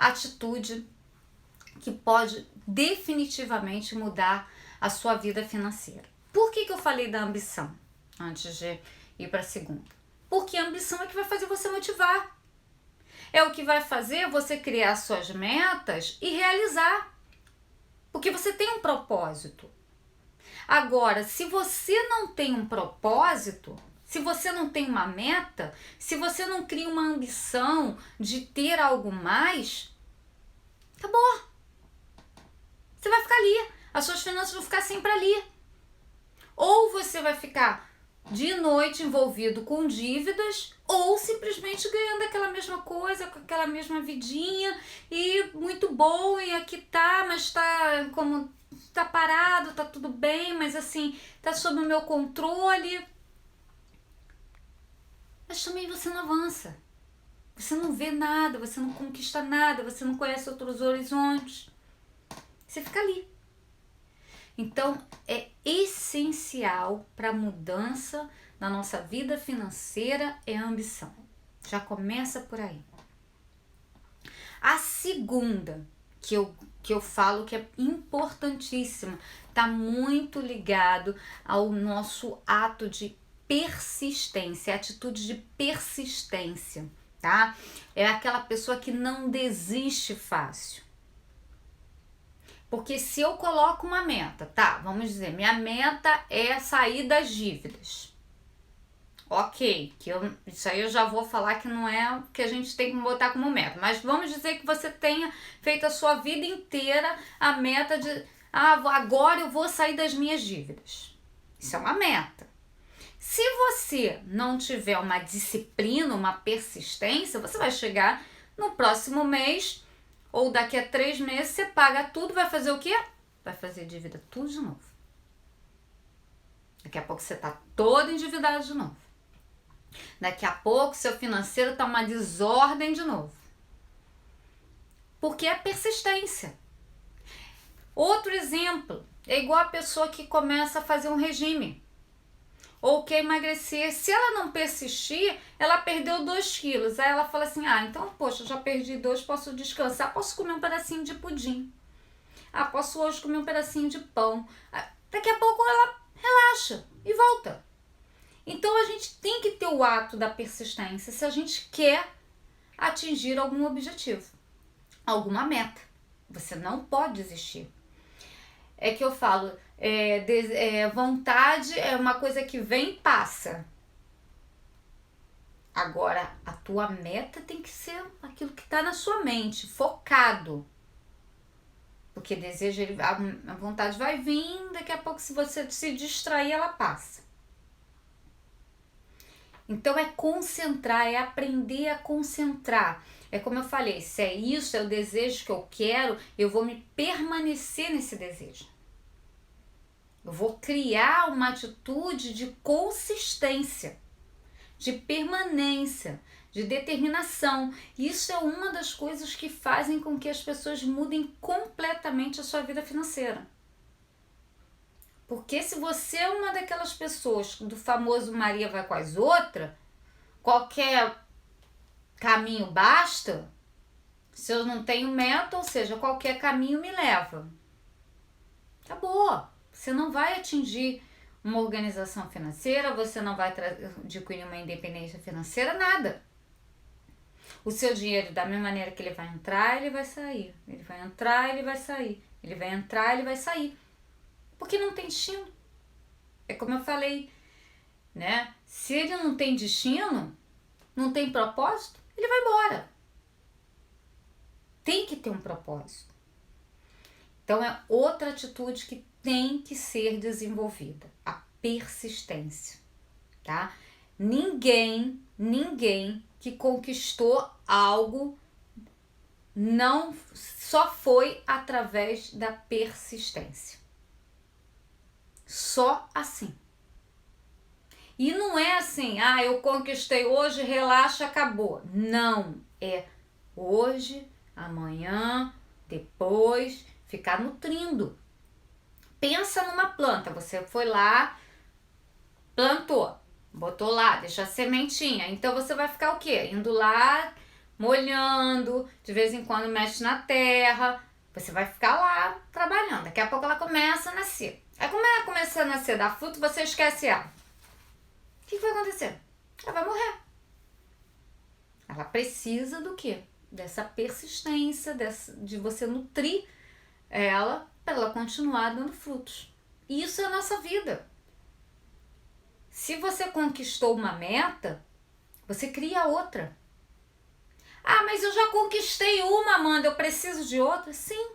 atitude que pode definitivamente mudar a sua vida financeira. Por que eu falei da ambição antes de ir para a segunda? Porque a ambição é que vai fazer você motivar. É o que vai fazer você criar suas metas e realizar. Porque você tem um propósito. Agora, se você não tem um propósito, se você não tem uma meta, se você não cria uma ambição de ter algo mais, acabou. Você vai ficar ali. As suas finanças vão ficar sempre ali. Ou você vai ficar de noite envolvido com dívidas, ou simplesmente ganhando aquela mesma coisa, com aquela mesma vidinha, e muito bom, e aqui tá, mas tá como tá parado, tá tudo bem, mas assim, tá sob o meu controle. Mas também você não avança. Você não vê nada, você não conquista nada, você não conhece outros horizontes. Você fica ali. Então, é essencial para a mudança na nossa vida financeira é a ambição. Já começa por aí. A segunda que eu falo que é importantíssima, está muito ligado ao nosso ato de persistência, atitude de persistência, tá? É aquela pessoa que não desiste fácil. Porque se eu coloco uma meta, tá, vamos dizer, minha meta é sair das dívidas. Ok, isso aí eu já vou falar que não é o que a gente tem que botar como meta. Mas vamos dizer que você tenha feito a sua vida inteira a meta de... agora eu vou sair das minhas dívidas. Isso é uma meta. Se você não tiver uma disciplina, uma persistência, você vai chegar no próximo mês... ou daqui a 3 meses você paga tudo, vai fazer o quê? Vai fazer dívida tudo de novo. Daqui a pouco você tá todo endividado de novo. Daqui a pouco seu financeiro tá uma desordem de novo. Porque é persistência. Outro exemplo, é igual a pessoa que começa a fazer um regime. Ou quer emagrecer. Se ela não persistir, ela perdeu 2 quilos. Aí ela fala assim, então, poxa, já perdi 2, posso descansar, posso comer um pedacinho de pudim. Posso hoje comer um pedacinho de pão. Daqui a pouco ela relaxa e volta. Então, a gente tem que ter o ato da persistência se a gente quer atingir algum objetivo, alguma meta. Você não pode desistir. É que eu falo, vontade é uma coisa que vem e passa. Agora, a tua meta tem que ser aquilo que está na sua mente, focado. Porque desejo, a vontade vai vir, daqui a pouco se você se distrair, ela passa. Então é concentrar, é aprender a concentrar. É como eu falei, se é isso, é o desejo que eu quero, eu vou me permanecer nesse desejo. Eu vou criar uma atitude de consistência, de permanência, de determinação. Isso é uma das coisas que fazem com que as pessoas mudem completamente a sua vida financeira. Porque se você é uma daquelas pessoas do famoso Maria vai com as outras, qualquer caminho basta, se eu não tenho meta, ou seja, qualquer caminho me leva. Acabou. Você não vai atingir uma organização financeira, você não vai adquirir uma independência financeira, nada. O seu dinheiro, da mesma maneira que ele vai entrar, ele vai sair. Ele vai entrar, ele vai sair. Ele vai entrar, ele vai sair. Porque não tem destino. É como eu falei, né? Se ele não tem destino, não tem propósito, ele vai embora. Tem que ter um propósito. Então é outra atitude que tem que ser desenvolvida, a persistência, tá? Ninguém que conquistou algo não só foi através da persistência. Só assim. E não é assim, eu conquistei hoje, relaxa, acabou. Não, é hoje, amanhã, depois, ficar nutrindo. Pensa numa planta, você foi lá, plantou, botou lá, deixou a sementinha. Então você vai ficar o quê? Indo lá, molhando, de vez em quando mexe na terra. Você vai ficar lá trabalhando. Daqui a pouco ela começa a nascer. Aí como ela começa a nascer, dar fruto, você esquece ela. O que vai acontecer? Ela vai morrer. Ela precisa do quê? Dessa persistência, de você nutrir ela para ela continuar dando frutos. Isso é a nossa vida. Se você conquistou uma meta, você cria outra. Ah, mas eu já conquistei uma, Amanda, eu preciso de outra? Sim.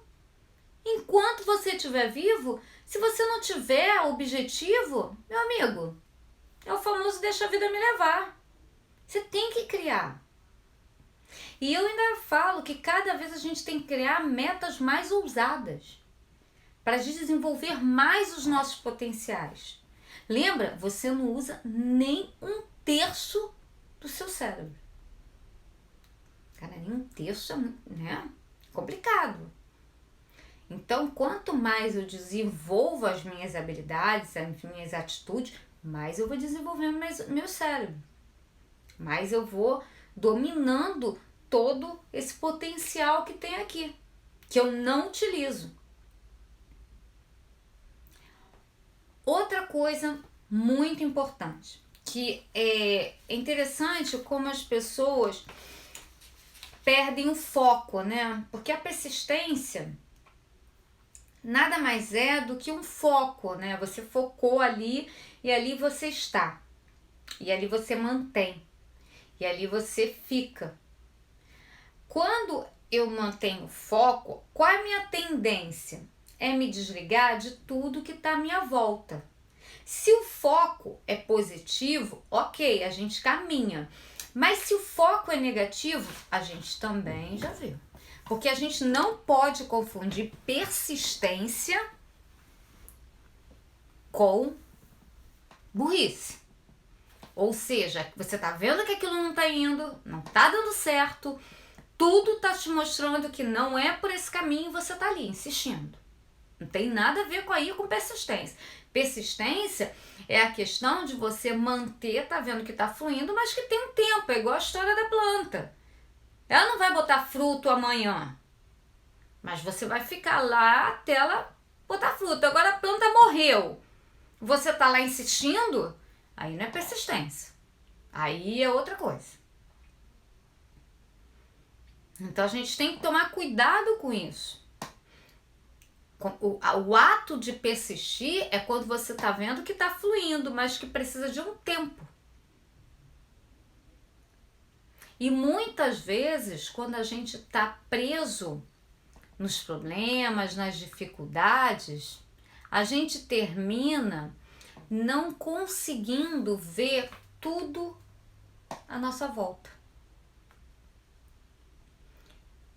Enquanto você estiver vivo, se você não tiver objetivo, meu amigo, é o famoso deixa a vida me levar. Você tem que criar. E eu ainda falo que cada vez a gente tem que criar metas mais ousadas para desenvolver mais os nossos potenciais. Lembra, você não usa nem 1/3 do seu cérebro. Cara, nem 1/3 é, né? Complicado. Então, quanto mais eu desenvolvo as minhas habilidades, as minhas atitudes, mais eu vou desenvolvendo meu cérebro. Mais eu vou dominando todo esse potencial que tem aqui, que eu não utilizo. Outra coisa muito importante, que é interessante como as pessoas perdem o foco, né? Porque a persistência nada mais é do que um foco, né? Você focou ali e ali você está. E ali você mantém. E ali você fica. Quando eu mantenho foco, qual é a minha tendência? É me desligar de tudo que está à minha volta. Se o foco é positivo, ok, a gente caminha. Mas se o foco é negativo, a gente também já viu. Porque a gente não pode confundir persistência com burrice. Ou seja, você tá vendo que aquilo não tá indo, não tá dando certo, tudo tá te mostrando que não é por esse caminho e você tá ali insistindo. Não tem nada a ver com persistência. Persistência é a questão de você manter, tá vendo que tá fluindo, mas que tem um tempo, é igual a história da planta. Ela não vai botar fruto amanhã, mas você vai ficar lá até ela botar fruto. Agora a planta morreu, você tá lá insistindo, aí não é persistência, aí é outra coisa. Então a gente tem que tomar cuidado com isso. O ato de persistir é quando você tá vendo que tá fluindo, mas que precisa de um tempo. E muitas vezes, quando a gente tá preso nos problemas, nas dificuldades, a gente termina não conseguindo ver tudo à nossa volta.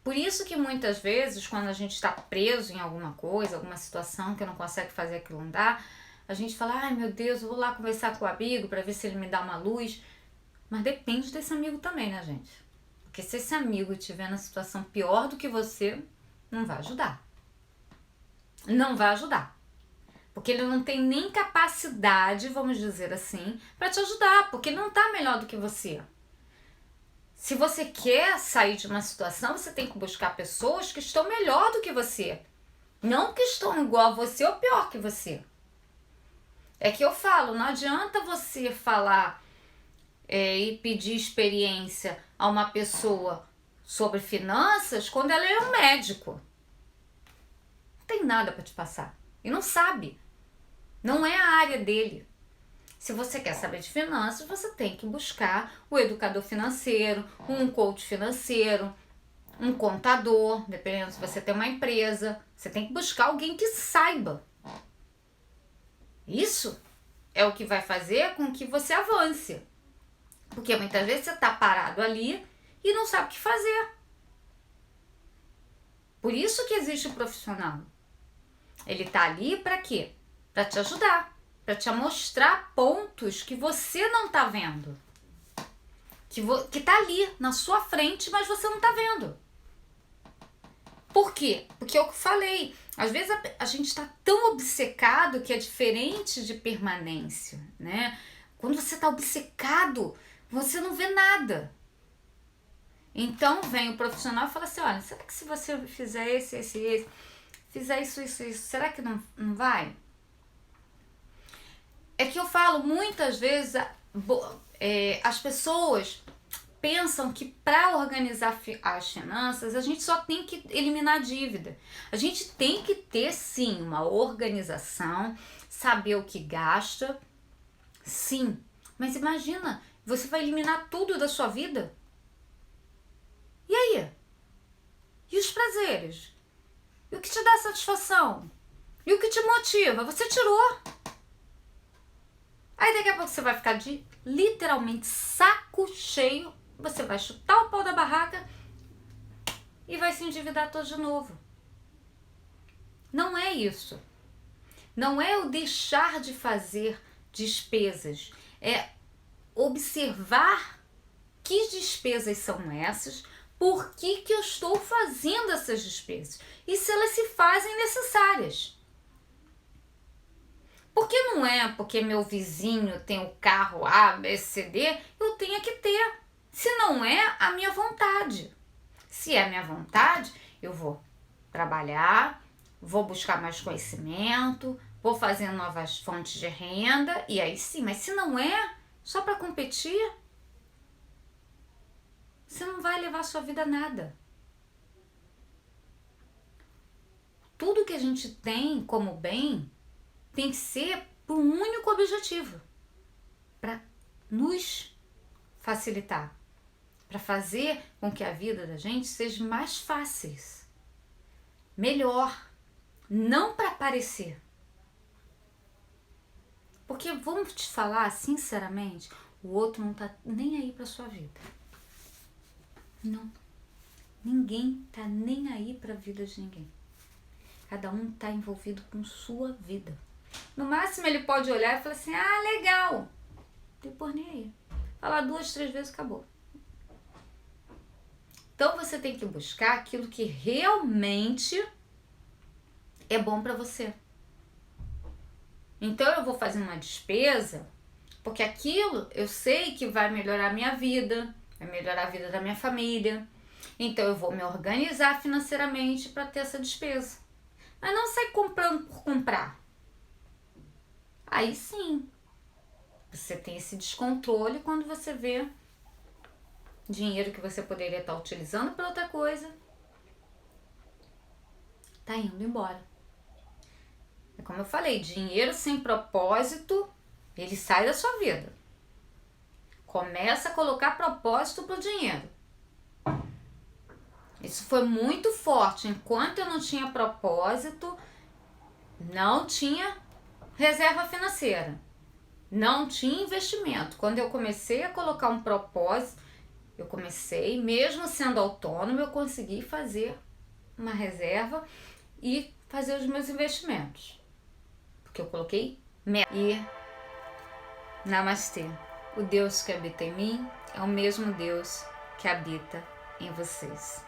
Por isso que muitas vezes, quando a gente está preso em alguma coisa, alguma situação que não consegue fazer aquilo andar, a gente fala, ai meu Deus, eu vou lá conversar com o amigo para ver se ele me dá uma luz. Mas depende desse amigo também, né, gente? Porque se esse amigo estiver na situação pior do que você, não vai ajudar. Não vai ajudar. Porque ele não tem nem capacidade, vamos dizer assim, para te ajudar, porque ele não está melhor do que você. Se você quer sair de uma situação, você tem que buscar pessoas que estão melhor do que você. Não que estão igual a você ou pior que você. É que eu falo, não adianta você falar e pedir experiência a uma pessoa sobre finanças quando ela é um médico. Não tem nada para te passar. E não sabe. Não é a área dele. Se você quer saber de finanças, você tem que buscar o educador financeiro, um coach financeiro, um contador, dependendo se você tem uma empresa. Você tem que buscar alguém que saiba. Isso é o que vai fazer com que você avance. Porque muitas vezes você está parado ali e não sabe o que fazer. Por isso que existe o profissional. Ele está ali para quê? Para te ajudar. Para te mostrar pontos que você não tá vendo. Que tá ali na sua frente, mas você não tá vendo. Por quê? Porque é o que eu falei. Às vezes a gente tá tão obcecado que é diferente de permanência, né? Quando você tá obcecado, você não vê nada. Então vem o profissional e fala assim, olha, será que se você fizer esse, fizer isso, será que não vai? É que eu falo, muitas vezes as pessoas pensam que para organizar as finanças a gente só tem que eliminar a dívida. A gente tem que ter sim uma organização, saber o que gasta, sim. Mas imagina, você vai eliminar tudo da sua vida? E aí? E os prazeres? E o que te dá satisfação? E o que te motiva? Você tirou. Aí daqui a pouco você vai ficar de literalmente saco cheio, você vai chutar o pau da barraca e vai se endividar todo de novo. Não é isso. Não é o deixar de fazer despesas. É observar que despesas são essas, por que eu estou fazendo essas despesas e se elas se fazem necessárias. Porque não é porque meu vizinho tem o carro A, B, C, D, eu tenho que ter. Se não é a minha vontade. Se é a minha vontade, eu vou trabalhar, vou buscar mais conhecimento, vou fazer novas fontes de renda, e aí sim. Mas se não é, só para competir, você não vai levar a sua vida a nada. Tudo que a gente tem como bem tem que ser por um único objetivo, para nos facilitar, para fazer com que a vida da gente seja mais fácil, melhor, não para parecer. Porque vamos te falar sinceramente, o outro não tá nem aí para sua vida. Não. Ninguém tá nem aí para a vida de ninguém. Cada um tá envolvido com sua vida. No máximo ele pode olhar e falar assim, ah, legal. Depois nem aí. Falar 2, 3 vezes, acabou. Então você tem que buscar aquilo que realmente é bom para você. Então eu vou fazer uma despesa, porque aquilo eu sei que vai melhorar a minha vida, vai melhorar a vida da minha família. Então eu vou me organizar financeiramente para ter essa despesa. Mas não sair comprando por comprar. Aí sim, você tem esse descontrole quando você vê dinheiro que você poderia estar utilizando para outra coisa, tá indo embora. É como eu falei, dinheiro sem propósito, ele sai da sua vida. Começa a colocar propósito pro dinheiro. Isso foi muito forte. Enquanto eu não tinha propósito, não tinha reserva financeira, não tinha investimento. Quando eu comecei a colocar um propósito, eu comecei, mesmo sendo autônomo, eu consegui fazer uma reserva e fazer os meus investimentos. Porque eu coloquei meta. E namastê. O Deus que habita em mim é o mesmo Deus que habita em vocês.